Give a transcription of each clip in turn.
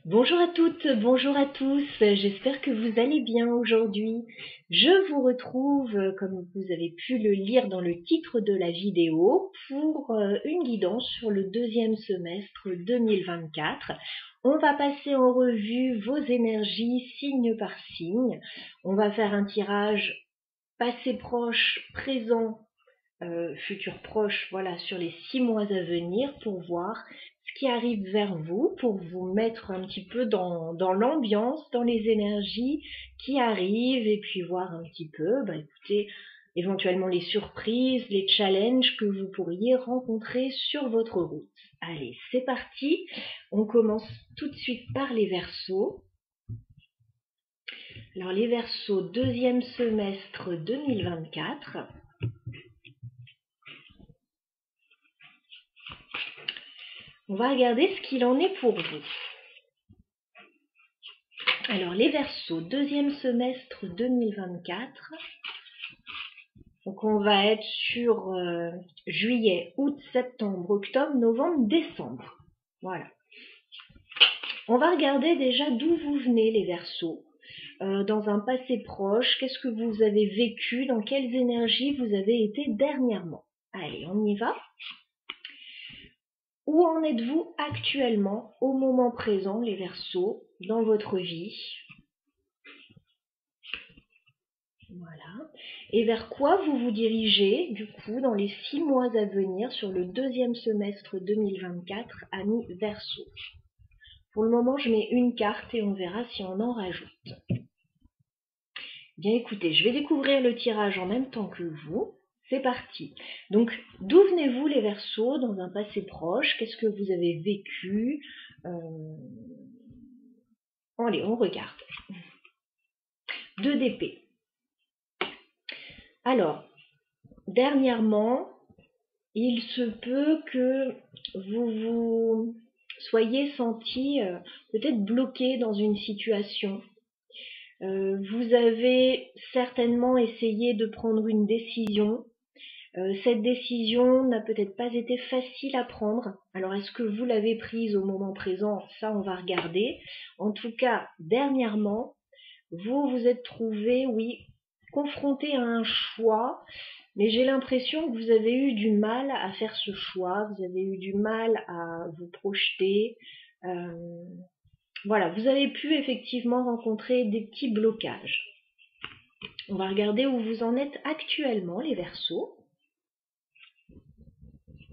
Bonjour à toutes, bonjour à tous, j'espère que vous allez bien aujourd'hui. Je vous retrouve, comme vous avez pu le lire dans le titre de la vidéo, pour une guidance sur le deuxième semestre 2024. On va passer en revue vos énergies signe par signe. On va faire un tirage passé proche, présent, futur proche, voilà, sur les 6 mois à venir pour voir ce qui arrive vers vous, pour vous mettre un petit peu dans l'ambiance, dans les énergies qui arrivent et puis voir un petit peu, écoutez, éventuellement les surprises, les challenges que vous pourriez rencontrer sur votre route. Allez, c'est parti. On commence tout de suite par les Verseaux. Alors les Verseaux, deuxième semestre 2024. On va regarder ce qu'il en est pour vous. Alors, les Verseaux, deuxième semestre 2024. Donc, on va être sur juillet, août, septembre, octobre, novembre, décembre. Voilà. On va regarder déjà d'où vous venez, les Verseaux. Dans un passé proche, qu'est-ce que vous avez vécu, dans quelles énergies vous avez été dernièrement. Allez, on y va. Où en êtes-vous actuellement, au moment présent, les Verseaux, dans votre vie? Voilà. Et vers quoi vous vous dirigez, du coup, dans les 6 mois à venir, sur le deuxième semestre 2024, amis Verseaux? Pour le moment, je mets une carte et on verra si on en rajoute. Bien écoutez, je vais découvrir le tirage en même temps que vous. C'est parti. Donc, d'où venez-vous les Verseaux dans un passé proche? Qu'est-ce que vous avez vécu? Allez, on regarde. 2 d'épée. Alors, dernièrement, il se peut que vous vous soyez senti peut-être bloqué dans une situation. Vous avez certainement essayé de prendre une décision. Cette décision n'a peut-être pas été facile à prendre. Alors, est-ce que vous l'avez prise au moment présent? Ça, on va regarder. En tout cas, dernièrement, vous vous êtes trouvé, oui, confronté à un choix, mais j'ai l'impression que vous avez eu du mal à faire ce choix, vous avez eu du mal à vous projeter. Voilà, vous avez pu effectivement rencontrer des petits blocages. On va regarder où vous en êtes actuellement, les Verseaux.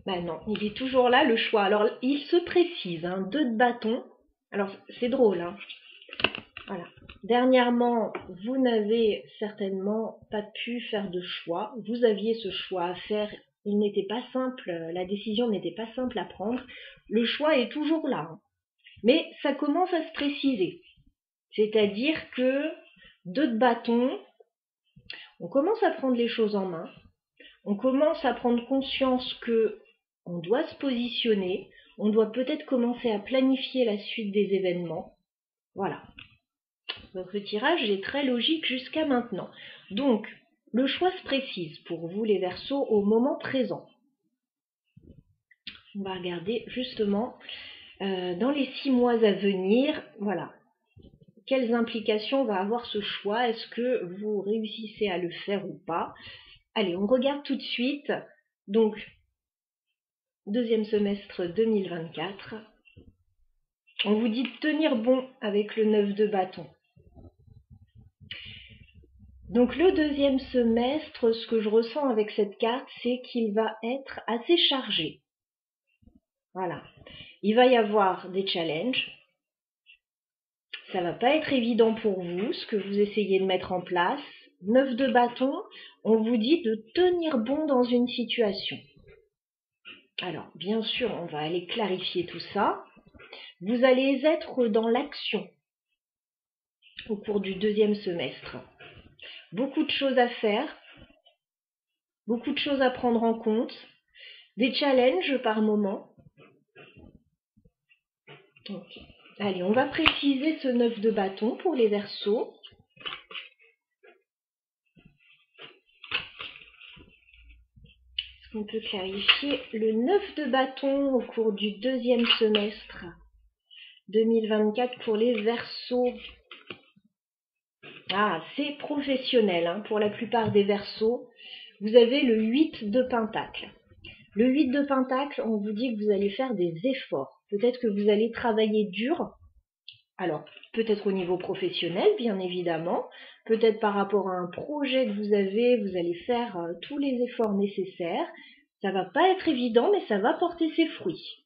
Non, il est toujours là, le choix. Alors, il se précise, 2 de bâton. Alors, c'est drôle, hein. Voilà. Dernièrement, vous n'avez certainement pas pu faire de choix. Vous aviez ce choix à faire. Il n'était pas simple, la décision n'était pas simple à prendre. Le choix est toujours là. Mais ça commence à se préciser. C'est-à-dire que 2 de bâton, on commence à prendre les choses en main. On commence à prendre conscience que on doit se positionner. On doit peut-être commencer à planifier la suite des événements. Voilà. Votre tirage est très logique jusqu'à maintenant. Donc, le choix se précise pour vous les Verseaux au moment présent. On va regarder justement dans les 6 mois à venir, voilà, quelles implications va avoir ce choix? Est-ce que vous réussissez à le faire ou pas? Allez, on regarde tout de suite. Donc, deuxième semestre 2024. On vous dit de tenir bon avec le 9 de bâton. Donc le deuxième semestre, ce que je ressens avec cette carte, c'est qu'il va être assez chargé. Voilà. Il va y avoir des challenges. Ça va pas être évident pour vous, ce que vous essayez de mettre en place. 9 de bâton, on vous dit de tenir bon dans une situation. Alors, bien sûr, on va aller clarifier tout ça. Vous allez être dans l'action au cours du deuxième semestre. Beaucoup de choses à faire, beaucoup de choses à prendre en compte, des challenges par moment. Donc, allez, on va préciser ce 9 de bâton pour les Verseaux. On peut clarifier le 9 de bâton au cours du deuxième semestre 2024 pour les Verseaux. Ah, c'est professionnel, hein, pour la plupart des Verseaux. Vous avez le 8 de Pentacle. Le 8 de Pentacle, on vous dit que vous allez faire des efforts. Peut-être que vous allez travailler dur. Alors, peut-être au niveau professionnel, bien évidemment. Peut-être par rapport à un projet que vous allez faire tous les efforts nécessaires. Ça va pas être évident, mais ça va porter ses fruits.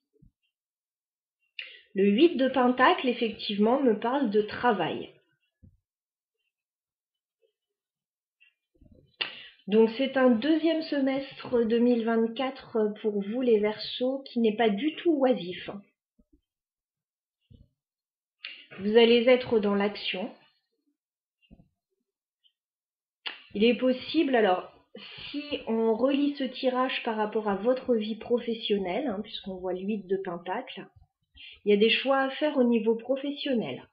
Le 8 de Pentacle, effectivement, me parle de travail. Donc c'est un deuxième semestre 2024 pour vous les Verseaux qui n'est pas du tout oisif. Vous allez être dans l'action. Il est possible, alors si on relie ce tirage par rapport à votre vie professionnelle, hein, puisqu'on voit le 8 de Pentacle, il y a des choix à faire au niveau professionnel.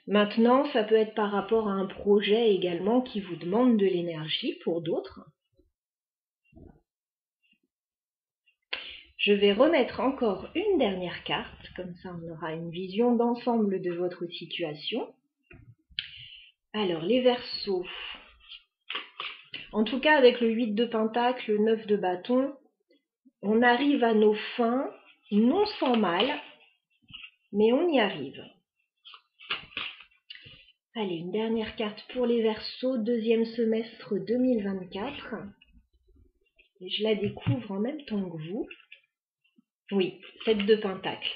Maintenant, ça peut être par rapport à un projet également qui vous demande de l'énergie pour d'autres. Je vais remettre encore une dernière carte, comme ça on aura une vision d'ensemble de votre situation. Alors, les Verseaux. En tout cas, avec le 8 de Pentacle, le 9 de bâton, on arrive à nos fins, non sans mal, mais on y arrive. Allez, une dernière carte pour les Verseaux, deuxième semestre 2024. Et je la découvre en même temps que vous. Oui, 7 de Pentacle.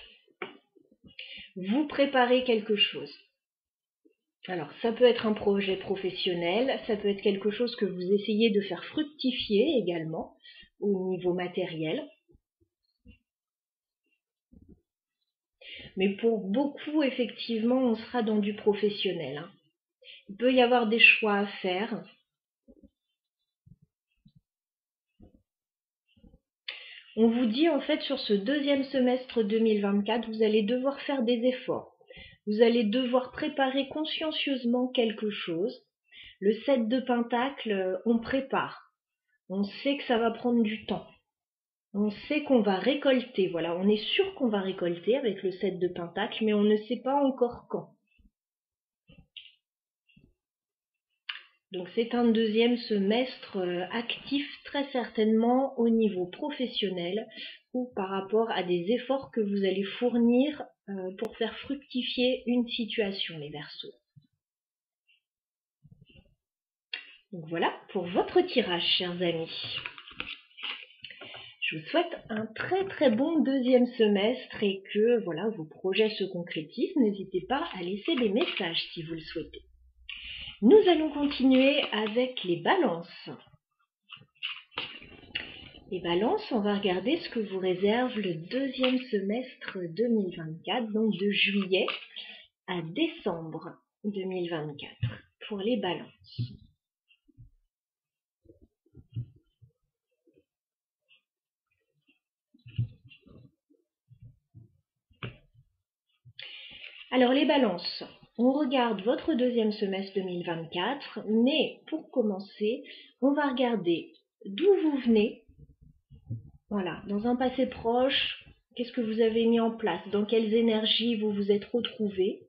Vous préparez quelque chose. Alors, ça peut être un projet professionnel, ça peut être quelque chose que vous essayez de faire fructifier également au niveau matériel. Mais pour beaucoup, effectivement, on sera dans du professionnel. Il peut y avoir des choix à faire. On vous dit en fait sur ce deuxième semestre 2024, vous allez devoir faire des efforts. Vous allez devoir préparer consciencieusement quelque chose. Le 7 de Pentacle, on prépare. On sait que ça va prendre du temps. On sait qu'on va récolter. Voilà, on est sûr qu'on va récolter avec le 7 de Pentacle, mais on ne sait pas encore quand. Donc c'est un deuxième semestre actif très certainement au niveau professionnel ou par rapport à des efforts que vous allez fournir pour faire fructifier une situation, les Verseaux. Donc voilà pour votre tirage, chers amis. Je vous souhaite un très très bon deuxième semestre et que voilà, vos projets se concrétisent. N'hésitez pas à laisser des messages si vous le souhaitez. Nous allons continuer avec les balances. Les balances, on va regarder ce que vous réserve le deuxième semestre 2024, donc de juillet à décembre 2024 pour les balances. Alors les balances, on regarde votre deuxième semestre 2024, mais pour commencer, on va regarder d'où vous venez. Voilà, dans un passé proche, qu'est-ce que vous avez mis en place? Dans quelles énergies vous vous êtes retrouvés?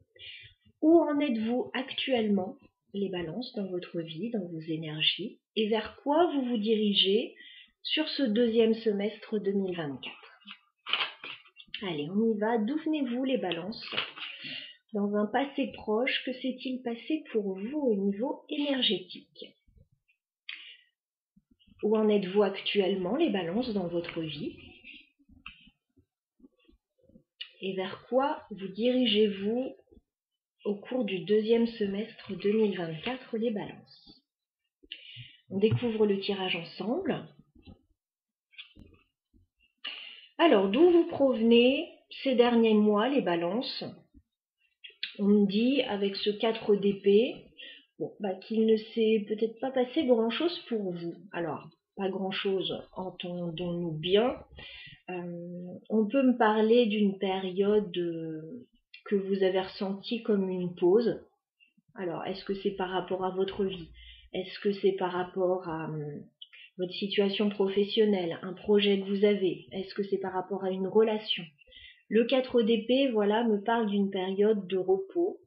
Où en êtes-vous actuellement, les balances, dans votre vie, dans vos énergies? Et vers quoi vous vous dirigez sur ce deuxième semestre 2024? Allez, on y va. D'où venez-vous, les balances? Dans un passé proche, que s'est-il passé pour vous au niveau énergétique? Où en êtes-vous actuellement, les balances, dans votre vie? Et vers quoi vous dirigez-vous au cours du deuxième semestre 2024, les balances? On découvre le tirage ensemble. Alors, d'où vous provenez ces derniers mois, les balances? On me dit, avec ce 4 d'épée, qu'il ne s'est peut-être pas passé grand-chose pour vous. Alors, pas grand-chose, entendons-nous bien. On peut me parler d'une période que vous avez ressentie comme une pause. Alors, est-ce que c'est par rapport à votre vie? Est-ce que c'est par rapport à votre situation professionnelle, un projet que vous avez, est-ce que c'est par rapport à une relation? Le 4 d'épée, voilà, me parle d'une période de repos.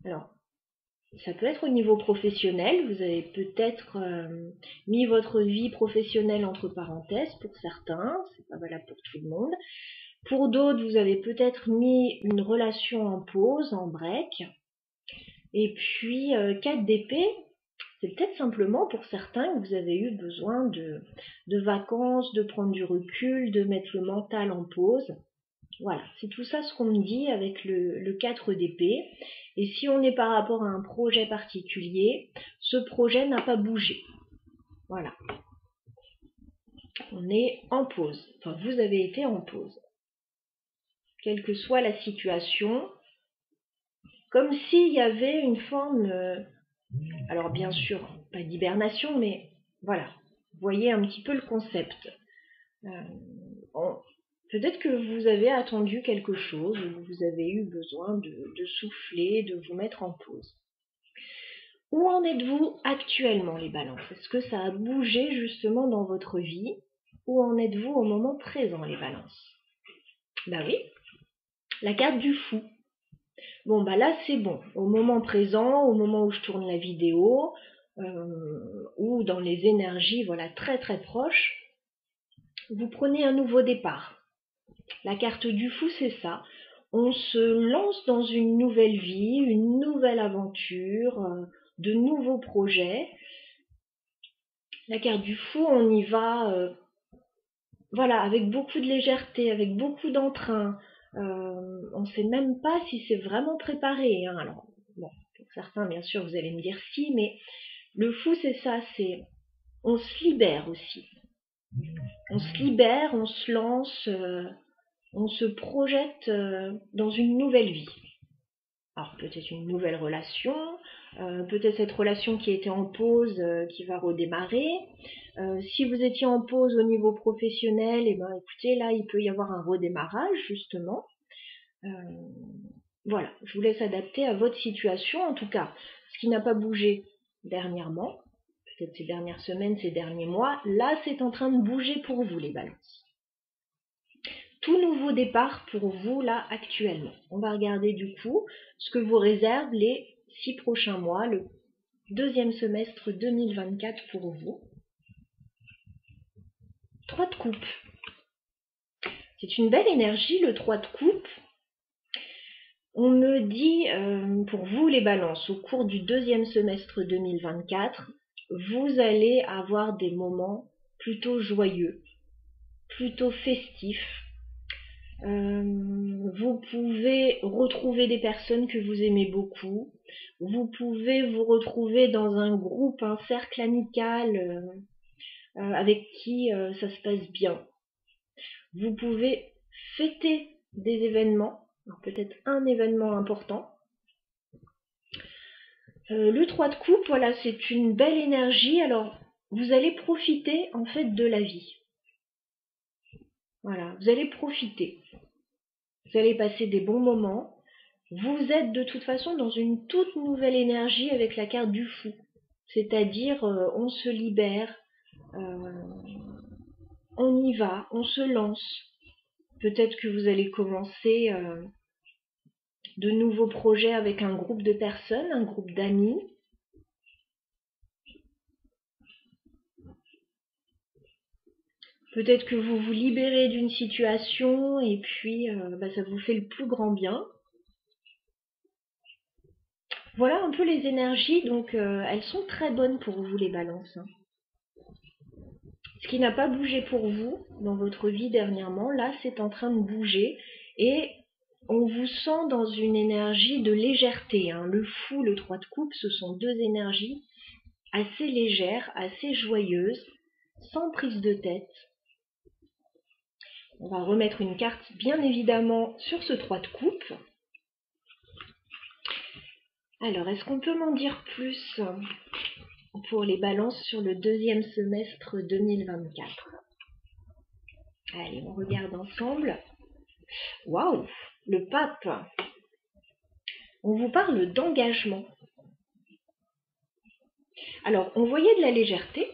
Alors, ça peut être au niveau professionnel, vous avez peut-être mis votre vie professionnelle entre parenthèses pour certains, c'est pas valable pour tout le monde. Pour d'autres, vous avez peut-être mis une relation en pause, en break. Et puis 4 d'épée, c'est peut-être simplement pour certains que vous avez eu besoin de vacances, de prendre du recul, de mettre le mental en pause. Voilà, c'est tout ça ce qu'on me dit avec le 4 d'épée. Et si on est par rapport à un projet particulier, ce projet n'a pas bougé. Voilà. On est en pause. Enfin, vous avez été en pause. Quelle que soit la situation, comme s'il y avait une forme, alors bien sûr, pas d'hibernation, mais voilà, vous voyez un petit peu le concept. Peut-être que vous avez attendu quelque chose, ou vous avez eu besoin de souffler, de vous mettre en pause. Où en êtes-vous actuellement, les balances? Est-ce que ça a bougé justement dans votre vie? Où en êtes-vous au moment présent, les balances? Bah oui, la carte du fou. Bon, bah là, c'est bon. Au moment présent, au moment où je tourne la vidéo, ou dans les énergies, voilà, très très proches, vous prenez un nouveau départ. La carte du fou, c'est ça. On se lance dans une nouvelle vie, une nouvelle aventure, de nouveaux projets. La carte du fou, on y va, voilà, avec beaucoup de légèreté, avec beaucoup d'entrain. On ne sait même pas si c'est vraiment préparé. Hein. Alors, bon, pour certains, bien sûr, vous allez me dire si, mais le fou, c'est ça, c'est on se libère aussi. On se libère, on se lance, on se projette dans une nouvelle vie. Alors peut-être une nouvelle relation, peut-être cette relation qui était en pause, qui va redémarrer. Si vous étiez en pause au niveau professionnel, et ben écoutez, là il peut y avoir un redémarrage justement. Voilà, je vous laisse adapter à votre situation. En tout cas, ce qui n'a pas bougé dernièrement, peut-être ces dernières semaines, ces derniers mois, là c'est en train de bouger pour vous les balances. Tout nouveau départ pour vous là actuellement. On va regarder du coup ce que vous réserve les 6 prochains mois, le deuxième semestre 2024 pour vous. 3 de coupe. C'est une belle énergie le 3 de coupe. On me dit pour vous les balances, au cours du deuxième semestre 2024, vous allez avoir des moments plutôt joyeux, plutôt festifs. Vous pouvez retrouver des personnes que vous aimez beaucoup. Vous pouvez vous retrouver dans un groupe, un cercle amical avec qui ça se passe bien. Vous pouvez fêter des événements, peut-être un événement important. Le 3 de coupe, voilà, c'est une belle énergie. Alors, vous allez profiter en fait de la vie. Voilà, vous allez profiter. Vous allez passer des bons moments. Vous êtes de toute façon dans une toute nouvelle énergie avec la carte du fou. C'est-à-dire, on se libère, on y va, on se lance. Peut-être que vous allez commencer de nouveaux projets avec un groupe de personnes, un groupe d'amis. Peut-être que vous vous libérez d'une situation et puis ça vous fait le plus grand bien. Voilà un peu les énergies, donc elles sont très bonnes pour vous les balances. Ce qui n'a pas bougé pour vous dans votre vie dernièrement, là c'est en train de bouger et on vous sent dans une énergie de légèreté. Hein. Le fou, le 3 de coupe, ce sont deux énergies assez légères, assez joyeuses, sans prise de tête. On va remettre une carte bien évidemment sur ce 3 de coupe. Alors, est-ce qu'on peut m'en dire plus pour les balances sur le deuxième semestre 2024? Allez, on regarde ensemble. Waouh, le pape. On vous parle d'engagement. Alors, on voyait de la légèreté,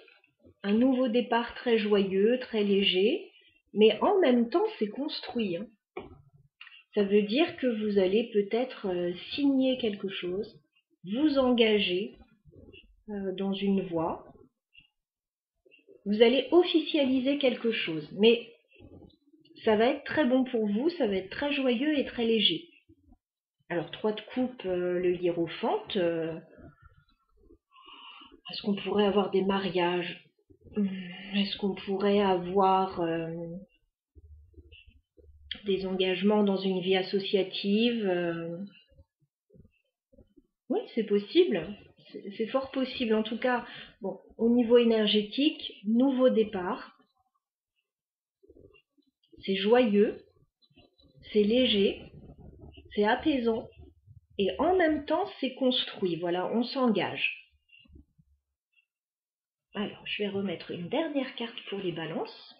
un nouveau départ très joyeux, très léger, mais en même temps, c'est construit. Hein. Ça veut dire que vous allez peut-être signer quelque chose, vous engager dans une voie, vous allez officialiser quelque chose, mais ça va être très bon pour vous, ça va être très joyeux et très léger. Alors, 3 de coupe, le hiérophante, est-ce qu'on pourrait avoir des mariages? Est-ce qu'on pourrait avoir des engagements dans une vie associative? Oui, c'est possible. C'est fort possible. En tout cas, bon, au niveau énergétique, nouveau départ. C'est joyeux, c'est léger, c'est apaisant et en même temps, c'est construit. Voilà, on s'engage. Alors, je vais remettre une dernière carte pour les balances.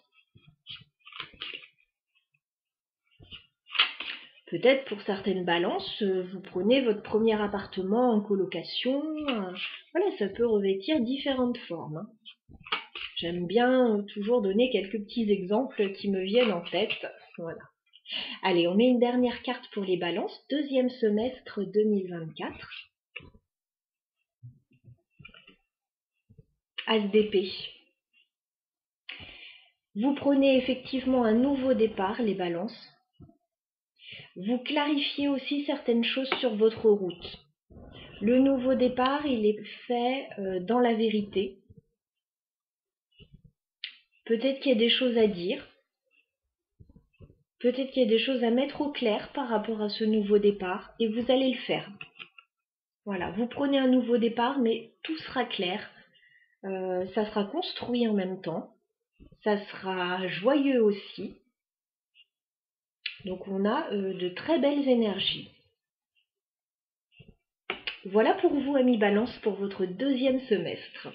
Peut-être pour certaines balances, vous prenez votre premier appartement en colocation. Voilà, ça peut revêtir différentes formes. Hein. J'aime bien toujours donner quelques petits exemples qui me viennent en tête. Voilà. Allez, on met une dernière carte pour les balances. Deuxième semestre 2024. As d'épée. Vous prenez effectivement un nouveau départ, les balances. Vous clarifiez aussi certaines choses sur votre route. Le nouveau départ, il est fait dans la vérité. Peut-être qu'il y a des choses à dire. Peut-être qu'il y a des choses à mettre au clair par rapport à ce nouveau départ et vous allez le faire. Voilà, vous prenez un nouveau départ, mais tout sera clair. Ça sera construit en même temps. Ça sera joyeux aussi. Donc on a de très belles énergies. Voilà pour vous, amis Balance, pour votre deuxième semestre.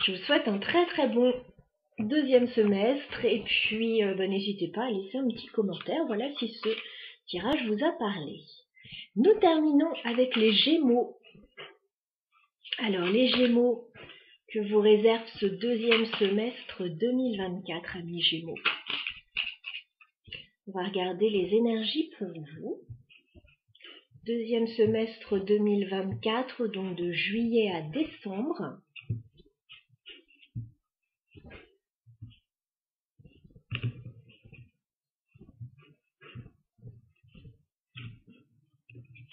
Je vous souhaite un très très bon deuxième semestre et puis n'hésitez pas à laisser un petit commentaire, voilà si ce tirage vous a parlé. Nous terminons avec les Gémeaux. Alors les Gémeaux que vous réserve ce deuxième semestre 2024, amis Gémeaux. On va regarder les énergies pour vous. Deuxième semestre 2024, donc de juillet à décembre.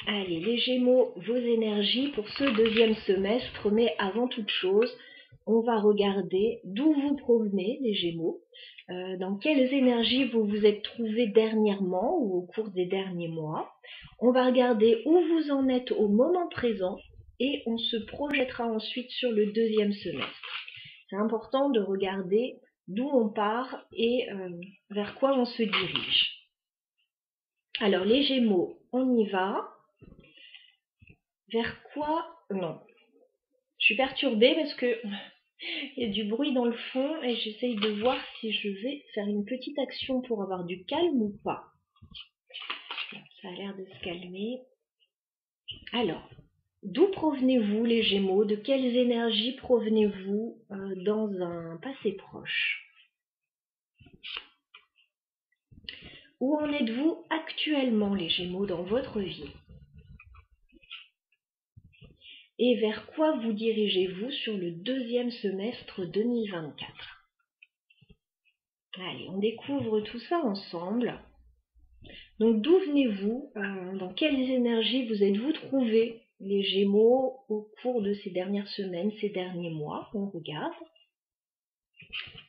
Allez, les Gémeaux, vos énergies pour ce deuxième semestre, mais avant toute chose, on va regarder d'où vous provenez, les Gémeaux, dans quelles énergies vous vous êtes trouvés dernièrement ou au cours des derniers mois. On va regarder où vous en êtes au moment présent et on se projettera ensuite sur le deuxième semestre. C'est important de regarder d'où on part et vers quoi on se dirige. Alors, les Gémeaux, on y va. Vers quoi? Non. Je suis perturbée parce que il y a du bruit dans le fond et j'essaye de voir si je vais faire une petite action pour avoir du calme ou pas. Ça a l'air de se calmer. Alors, d'où provenez-vous les Gémeaux? De quelles énergies provenez-vous dans un passé proche? Où en êtes-vous actuellement les Gémeaux dans votre vie? Et vers quoi vous dirigez-vous sur le deuxième semestre 2024? Allez, on découvre tout ça ensemble. Donc d'où venez-vous? Dans quelles énergies vous êtes-vous trouvés, les Gémeaux, au cours de ces dernières semaines, ces derniers mois? On regarde.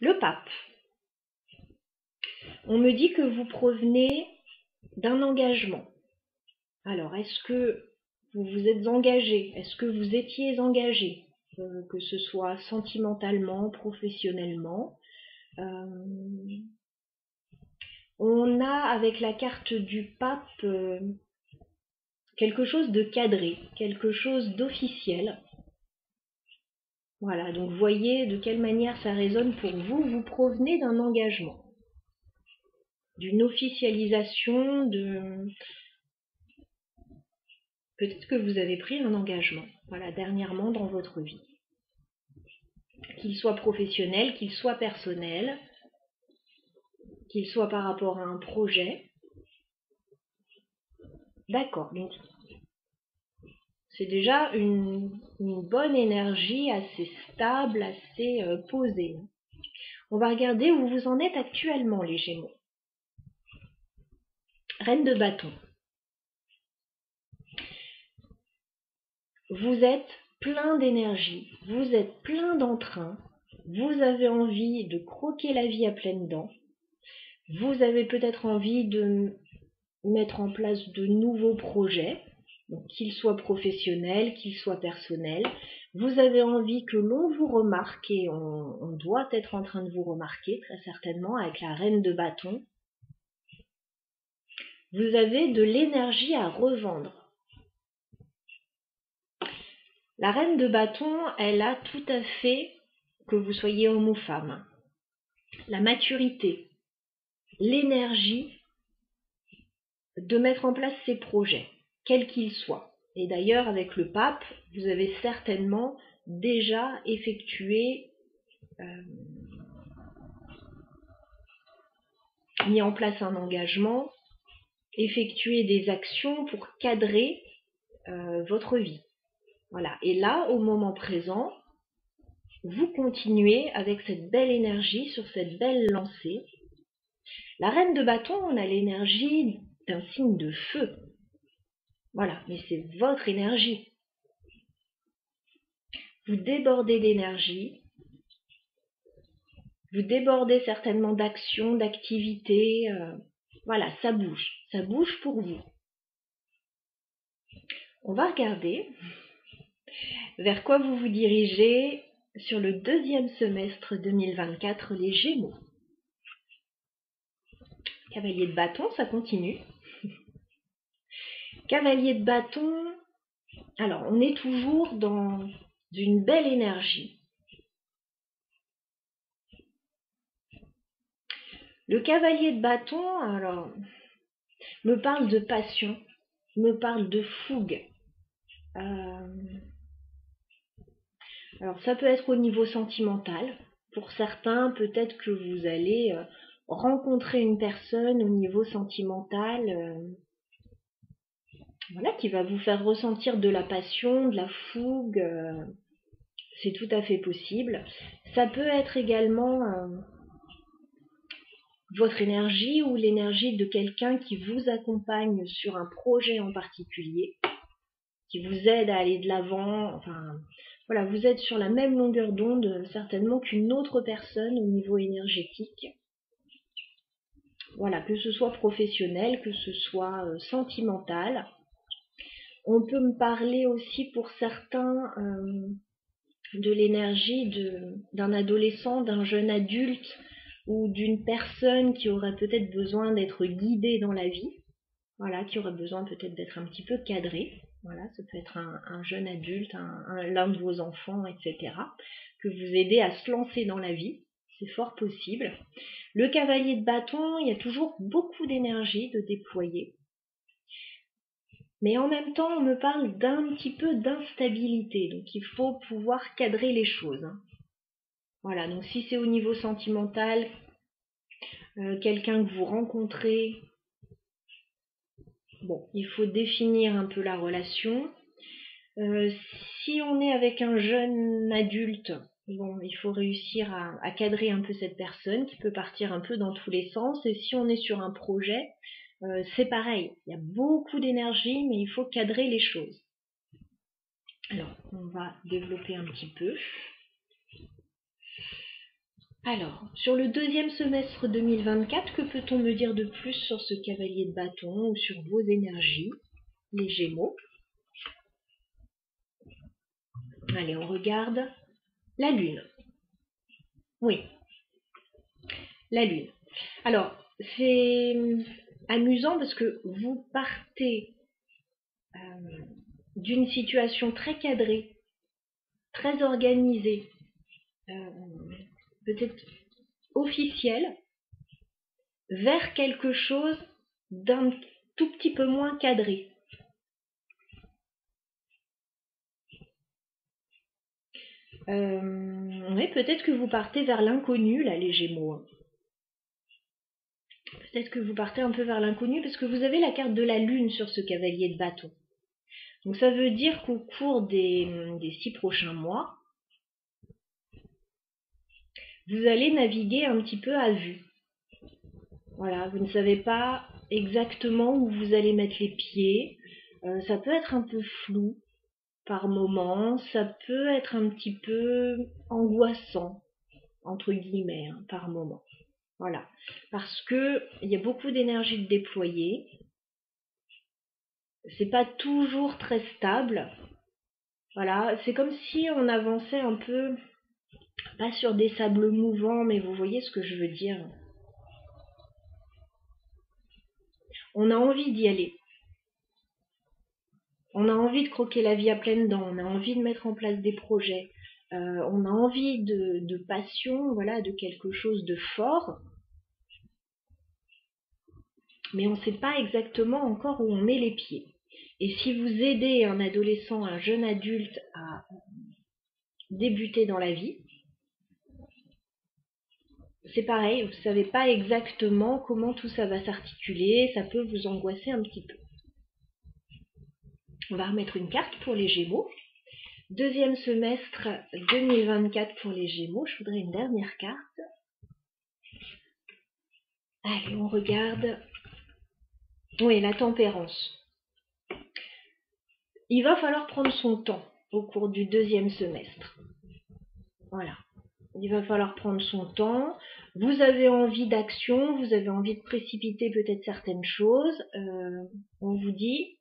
Le Pape. On me dit que vous provenez d'un engagement. Alors, est-ce que vous vous êtes engagé? Est-ce que vous étiez engagé? Que ce soit sentimentalement, professionnellement. On a avec la carte du pape quelque chose de cadré, quelque chose d'officiel. Voilà, donc voyez de quelle manière ça résonne pour vous. Vous provenez d'un engagement, d'une officialisation, Peut-être que vous avez pris un engagement, voilà, dernièrement dans votre vie. Qu'il soit professionnel, qu'il soit personnel, qu'il soit par rapport à un projet. D'accord, donc c'est déjà une bonne énergie assez stable, assez posée. On va regarder où vous en êtes actuellement, les Gémeaux. Reine de bâton. Vous êtes plein d'énergie, vous êtes plein d'entrain, vous avez envie de croquer la vie à pleines dents, vous avez peut-être envie de mettre en place de nouveaux projets, qu'ils soient professionnels, qu'ils soient personnels. Vous avez envie que l'on vous remarque et on doit être en train de vous remarquer très certainement avec la reine de bâton. Vous avez de l'énergie à revendre. La reine de bâton, elle a tout à fait, que vous soyez homme ou femme, la maturité, l'énergie de mettre en place ses projets, quels qu'ils soient. Et d'ailleurs, avec le pape, vous avez certainement déjà effectué, mis en place un engagement, effectué des actions pour cadrer votre vie. Voilà. Et là, au moment présent, vous continuez avec cette belle énergie sur cette belle lancée. La reine de bâton, on a l'énergie d'un signe de feu. Voilà, mais c'est votre énergie. Vous débordez d'énergie. Vous débordez certainement d'actions, d'activités. Voilà, ça bouge pour vous. On va regarder vers quoi vous vous dirigez sur le deuxième semestre 2024, les Gémeaux. Cavalier de bâton, ça continue. Cavalier de bâton, alors on est toujours dans une belle énergie. Le cavalier de bâton, alors, me parle de passion, me parle de fougue. Alors ça peut être au niveau sentimental. Pour certains, peut-être que vous allez rencontrer une personne au niveau sentimental, voilà, qui va vous faire ressentir de la passion, de la fougue. C'est tout à fait possible. Ça peut être également votre énergie ou l'énergie de quelqu'un qui vous accompagne sur un projet en particulier, qui vous aide à aller de l'avant. Enfin, voilà, vous êtes sur la même longueur d'onde certainement qu'une autre personne au niveau énergétique. Voilà, que ce soit professionnel, que ce soit sentimental. On peut me parler aussi pour certains de l'énergie d'un adolescent, d'un jeune adulte ou d'une personne qui aurait peut-être besoin d'être guidée dans la vie, voilà, qui aurait besoin peut-être d'être un petit peu cadrée. Voilà, ça peut être un jeune adulte, l'un de vos enfants, etc., que vous aidez à se lancer dans la vie. C'est fort possible. Le cavalier de bâton, il y a toujours beaucoup d'énergie de déployer. Mais en même temps, on me parle d'un petit peu d'instabilité. Donc il faut pouvoir cadrer les choses. Voilà, donc si c'est au niveau sentimental, quelqu'un que vous rencontrez, bon, il faut définir un peu la relation. Si on est avec un jeune adulte, bon, il faut réussir à cadrer un peu cette personne qui peut partir un peu dans tous les sens. Et si on est sur un projet, c'est pareil. Il y a beaucoup d'énergie, mais il faut cadrer les choses. Alors, on va développer un petit peu. Alors, sur le deuxième semestre 2024, que peut-on me dire de plus sur ce cavalier de bâton ou sur vos énergies, les Gémeaux? Allez, on regarde la Lune. Oui, la Lune. Alors, c'est amusant parce que vous partez d'une situation très cadrée, très organisée, peut-être officielle, vers quelque chose d'un tout petit peu moins cadré. Oui, peut-être que vous partez vers l'inconnu, là, les Gémeaux. Hein. Peut-être que vous partez un peu vers l'inconnu parce que vous avez la carte de la Lune sur ce cavalier de bâton. Donc ça veut dire qu'au cours des 6 prochains mois, vous allez naviguer un petit peu à vue. Voilà, vous ne savez pas exactement où vous allez mettre les pieds. Ça peut être un peu flou par moment, ça peut être un petit peu angoissant, entre guillemets, hein, par moment. Voilà, parce que il y a beaucoup d'énergie de déployer. C'est pas toujours très stable. Voilà, c'est comme si on avançait un peu, pas sur des sables mouvants, mais vous voyez ce que je veux dire. On a envie d'y aller. On a envie de croquer la vie à pleines dents, on a envie de mettre en place des projets, on a envie de passion, voilà, de quelque chose de fort, mais on ne sait pas exactement encore où on met les pieds. Et si vous aidez un adolescent, un jeune adulte à débuter dans la vie, c'est pareil, vous ne savez pas exactement comment tout ça va s'articuler, ça peut vous angoisser un petit peu. On va remettre une carte pour les Gémeaux. Deuxième semestre 2024 pour les Gémeaux. Je voudrais une dernière carte. Allez, on regarde. Oui, la tempérance. Il va falloir prendre son temps au cours du deuxième semestre. Voilà. Il va falloir prendre son temps. Vous avez envie d'action, vous avez envie de précipiter peut-être certaines choses. On vous dit,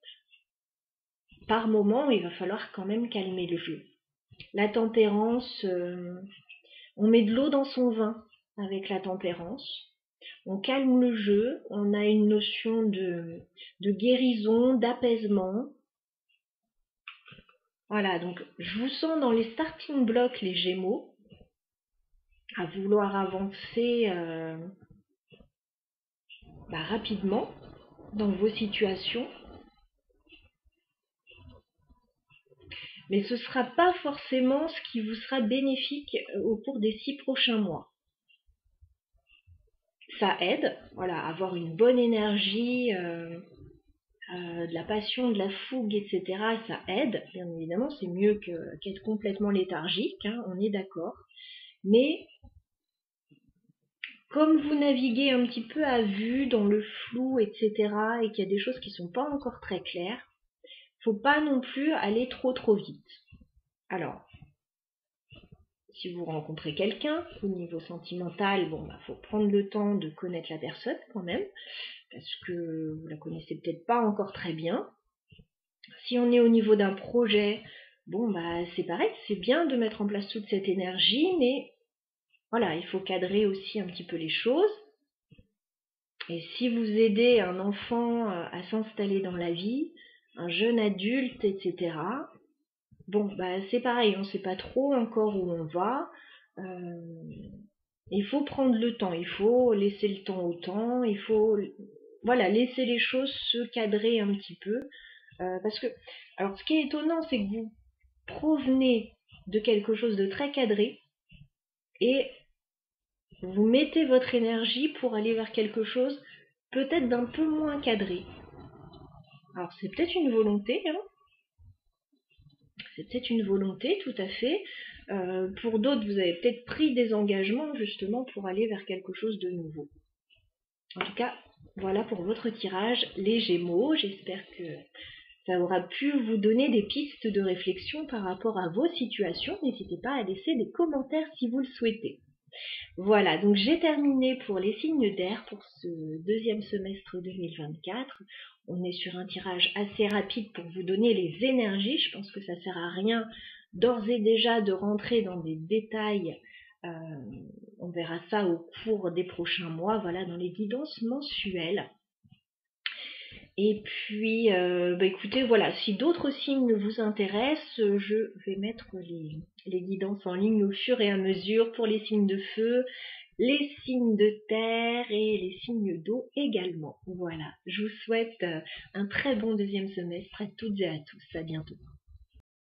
par moment, il va falloir quand même calmer le jeu. La tempérance, on met de l'eau dans son vin avec la tempérance. On calme le jeu, on a une notion de guérison, d'apaisement. Voilà, donc je vous sens dans les starting blocks, les Gémeaux, à vouloir avancer rapidement dans vos situations. Mais ce ne sera pas forcément ce qui vous sera bénéfique au cours des 6 prochains mois. Ça aide, voilà, avoir une bonne énergie, de la passion, de la fougue, etc. Ça aide, bien évidemment, c'est mieux qu'être complètement léthargique, hein, on est d'accord. Mais comme vous naviguez un petit peu à vue, dans le flou, etc., et qu'il y a des choses qui ne sont pas encore très claires, faut pas non plus aller trop vite. Alors, si vous rencontrez quelqu'un, au niveau sentimental, faut prendre le temps de connaître la personne quand même, parce que vous la connaissez peut-être pas encore très bien. Si on est au niveau d'un projet, c'est pareil, c'est bien de mettre en place toute cette énergie, mais voilà, il faut cadrer aussi un petit peu les choses. Et si vous aidez un enfant à s'installer dans la vie, un jeune adulte, etc., c'est pareil, on ne sait pas trop encore où on va. Il faut prendre le temps, il faut laisser le temps au temps, il faut laisser les choses se cadrer un petit peu. Parce que, alors ce qui est étonnant, c'est que vous provenez de quelque chose de très cadré et vous mettez votre énergie pour aller vers quelque chose peut-être d'un peu moins cadré. Alors c'est peut-être une volonté, hein. C'est peut-être une volonté, tout à fait. Pour d'autres, vous avez peut-être pris des engagements justement pour aller vers quelque chose de nouveau. En tout cas, voilà pour votre tirage, les Gémeaux. J'espère que ça aura pu vous donner des pistes de réflexion par rapport à vos situations. N'hésitez pas à laisser des commentaires si vous le souhaitez. Voilà, donc j'ai terminé pour les signes d'air pour ce deuxième semestre 2024. On est sur un tirage assez rapide pour vous donner les énergies. Je pense que ça ne sert à rien d'ores et déjà de rentrer dans des détails. On verra ça au cours des prochains mois, voilà, dans les guidances mensuelles. Et puis, écoutez, voilà, si d'autres signes vous intéressent, je vais mettre les guidances en ligne au fur et à mesure pour les signes de feu, les signes de terre et les signes d'eau également. Voilà, je vous souhaite un très bon deuxième semestre à toutes et à tous. À bientôt.